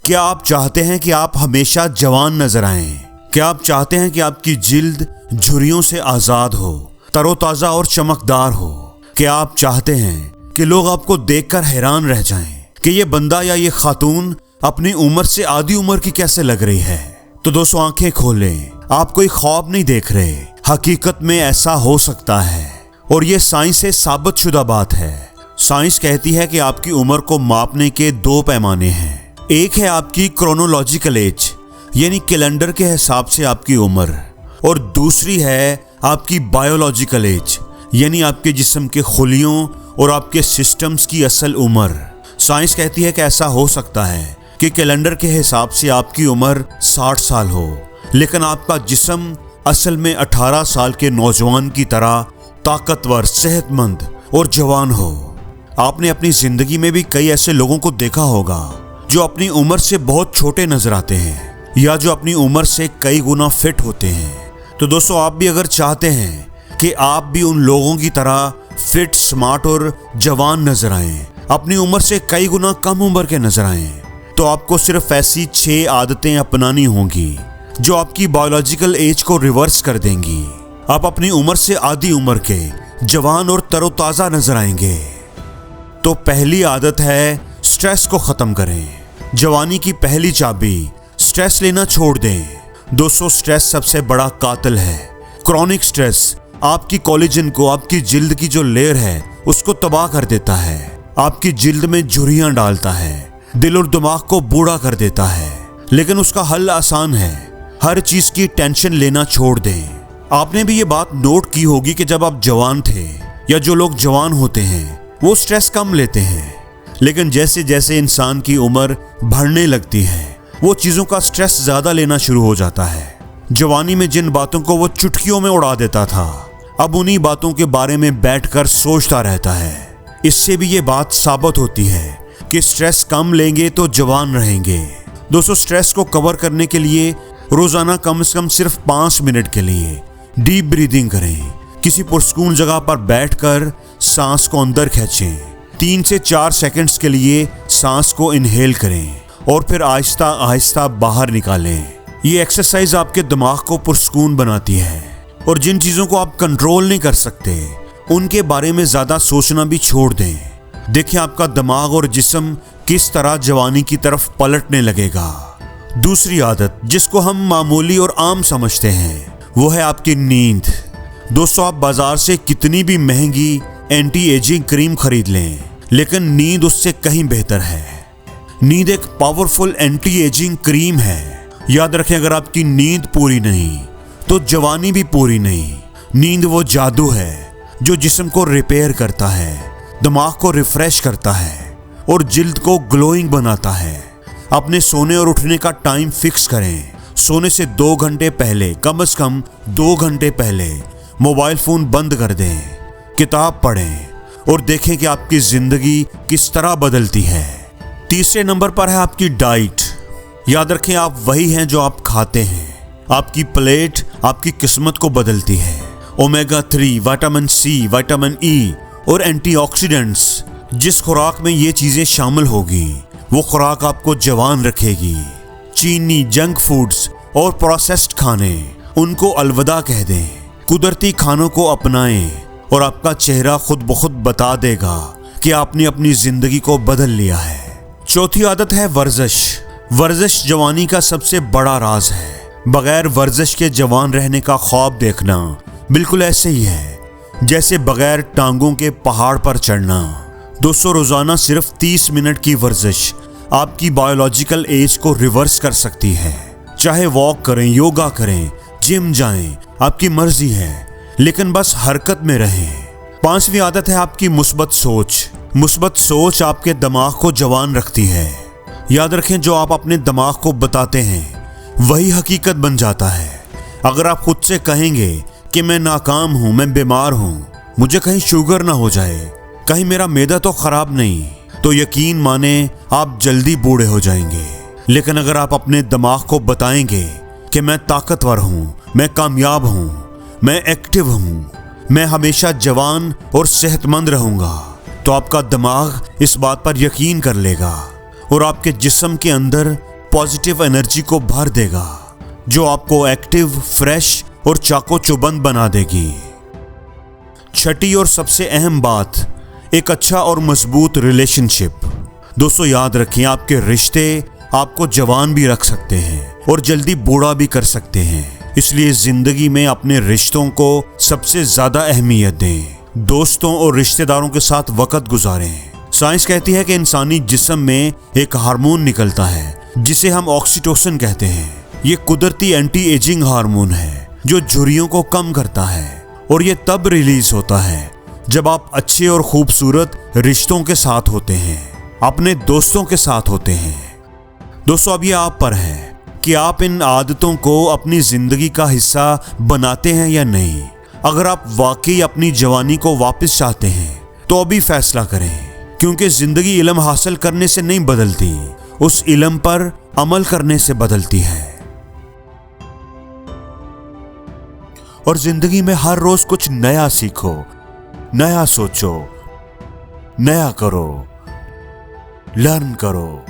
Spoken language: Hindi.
क्या आप चाहते हैं कि आप हमेशा जवान नजर आएं? क्या आप चाहते हैं कि आपकी जिल्द झुर्रियों से आजाद हो, तरोताजा और चमकदार हो? क्या आप चाहते हैं कि लोग आपको देखकर हैरान रह जाएं कि ये बंदा या ये खातून अपनी उम्र से आधी उम्र की कैसे लग रही है? तो दोस्तों आंखें खोलें, आप कोई ख्वाब नहीं देख रहे, हकीकत में ऐसा हो सकता है और ये साइंस से साबित शुदा बात है। साइंस कहती है कि आपकी उम्र को मापने के दो पैमाने हैं। एक है आपकी क्रोनोलॉजिकल एज यानी कैलेंडर के हिसाब से आपकी उम्र, और दूसरी है आपकी बायोलॉजिकल एज यानी आपके जिस्म के खुलियों और आपके सिस्टम्स की असल उम्र। साइंस कहती है कि ऐसा हो सकता है कि कैलेंडर के हिसाब से आपकी उम्र 60 साल हो, लेकिन आपका जिस्म असल में 18 साल के नौजवान की तरह ताकतवर, सेहतमंद और जवान हो। आपने अपनी जिंदगी में भी कई ऐसे लोगों को देखा होगा जो अपनी उम्र से बहुत छोटे नजर आते हैं या जो अपनी उम्र से कई गुना फिट होते हैं। तो दोस्तों आप भी अगर चाहते हैं कि आप भी उन लोगों की तरह फिट, स्मार्ट और जवान नजर आएं, अपनी उम्र से कई गुना कम उम्र के नजर आएं, तो आपको सिर्फ ऐसी 6 आदतें अपनानी होंगी जो आपकी बायोलॉजिकल एज को रिवर्स कर देंगी। आप अपनी उम्र से आधी उम्र के जवान और तरोताजा नजर आएंगे। तो पहली आदत है स्ट्रेस को खत्म करें। जवानी की पहली चाबी, स्ट्रेस लेना छोड़ दें। दोस्तों स्ट्रेस सबसे बड़ा कातिल है। क्रॉनिक स्ट्रेस आपकी कोलेजन को, आपकी जिल्द की जो लेयर है उसको तबाह कर देता है, आपकी जिल्द में झुर्रियां डालता है, दिल और दिमाग को बूढ़ा कर देता है। लेकिन उसका हल आसान है, हर चीज की टेंशन लेना छोड़ दें। आपने भी ये बात नोट की होगी कि जब आप जवान थे या जो लोग जवान होते हैं वो स्ट्रेस कम लेते हैं, लेकिन जैसे जैसे इंसान की उम्र बढ़ने लगती है वो चीजों का स्ट्रेस ज्यादा लेना शुरू हो जाता है। जवानी में जिन बातों को वो चुटकियों में उड़ा देता था, अब उन्हीं बातों के बारे में बैठकर सोचता रहता है। इससे भी ये बात साबित होती है कि स्ट्रेस कम लेंगे तो जवान रहेंगे। दोस्तों स्ट्रेस को कवर करने के लिए रोजाना कम से कम सिर्फ 5 मिनट के लिए डीप ब्रीदिंग करें। किसी पुरस्कून जगह पर बैठकर सांस को अंदर खींचें, 3 से 4 सेकंड्स के लिए सांस को इनहेल करें और फिर आहिस्ता आहिस्ता बाहर निकालें। ये एक्सरसाइज आपके दिमाग को पुरस्कून बनाती है और जिन चीज़ों को आप कंट्रोल नहीं कर सकते उनके बारे में ज़्यादा सोचना भी छोड़ दें। देखिए आपका दिमाग और जिस्म किस तरह जवानी की तरफ पलटने लगेगा। दूसरी आदत जिसको हम मामूली और आम समझते हैं वो है आपकी नींद। दोस्तों आप बाजार से कितनी भी महंगी एंटी एजिंग क्रीम खरीद लें, लेकिन नींद उससे कहीं बेहतर है। नींद एक पावरफुल एंटी एजिंग क्रीम है। याद रखें, अगर आपकी नींद पूरी नहीं तो जवानी भी पूरी नहीं। नींद वो जादू है जो जिस्म को रिपेयर करता है, दिमाग को रिफ्रेश करता है और जिल्द को ग्लोइंग बनाता है। अपने सोने और उठने का टाइम फिक्स करें। सोने से 2 घंटे पहले, कम से कम 2 घंटे पहले मोबाइल फोन बंद कर दें, किताब पढ़ें और देखें कि आपकी जिंदगी किस तरह बदलती है। तीसरे नंबर पर है आपकी डाइट। याद रखें, आप वही हैं जो आप खाते हैं। आपकी प्लेट आपकी किस्मत को बदलती है। Omega 3, vitamin C, vitamin E और एंटीऑक्सीडेंट्स, जिस खुराक में ये चीजें शामिल होगी वो खुराक आपको जवान रखेगी। चीनी, जंक फूड्स और प्रोसेस्ड खाने, उनको अलविदा कह दें। कुदरती खानों को अपनाएं और आपका चेहरा खुद ब खुद बता देगा कि आपने अपनी जिंदगी को बदल लिया है। चौथी आदत है वर्जिश। वर्जिश जवानी का सबसे बड़ा राज है। बगैर वर्जिश के जवान रहने का ख्वाब देखना बिल्कुल ऐसे ही है जैसे बगैर टांगों के पहाड़ पर चढ़ना। दोस्तों रोजाना सिर्फ 30 मिनट की वर्जिश आपकी बायोलॉजिकल एज को रिवर्स कर सकती है। चाहे वॉक करें, योगा करें, जिम जाएं, आपकी मर्जी है, लेकिन बस हरकत में रहें। 5वीं आदत है आपकी मुस्बत सोच। मुस्बत सोच आपके दिमाग को जवान रखती है। याद रखें, जो आप अपने दिमाग को बताते हैं वही हकीकत बन जाता है। अगर आप खुद से कहेंगे कि मैं नाकाम हूं, मैं बीमार हूं, मुझे कहीं शुगर ना हो जाए, कहीं मेरा मैदा तो खराब नहीं, तो यकीन माने आप जल्दी बूढ़े हो जाएंगे। लेकिन अगर आप अपने दिमाग को बताएंगे कि मैं ताकतवर हूं, मैं कामयाब हूं, मैं एक्टिव हूं, मैं हमेशा जवान और सेहतमंद रहूंगा, तो आपका दिमाग इस बात पर यकीन कर लेगा और आपके जिस्म के अंदर पॉजिटिव एनर्जी को भर देगा, जो आपको एक्टिव, फ्रेश और चाको चौबंद बना देगी। छठी और सबसे अहम बात, एक अच्छा और मजबूत रिलेशनशिप। दोस्तों याद रखें, आपके रिश्ते आपको जवान भी रख सकते हैं और जल्दी बूढ़ा भी कर सकते हैं। इसलिए जिंदगी में अपने रिश्तों को सबसे ज्यादा अहमियत दें। दोस्तों और रिश्तेदारों के साथ वक्त गुजारें। साइंस कहती है कि इंसानी जिस्म में एक हार्मोन निकलता है जिसे हम ऑक्सीटोसिन कहते हैं। ये कुदरती एंटी एजिंग हार्मोन है जो झुर्रियों को कम करता है, और ये तब रिलीज होता है जब आप अच्छे और खूबसूरत रिश्तों के साथ होते हैं, अपने दोस्तों के साथ होते हैं। दोस्तों अब ये आप पर है कि आप इन आदतों को अपनी जिंदगी का हिस्सा बनाते हैं या नहीं। अगर आप वाकई अपनी जवानी को वापस चाहते हैं तो अभी फैसला करें, क्योंकि जिंदगी इल्म हासिल करने से नहीं बदलती, उस इल्म पर अमल करने से बदलती है। और जिंदगी में हर रोज कुछ नया सीखो, नया सोचो, नया करो, लर्न करो।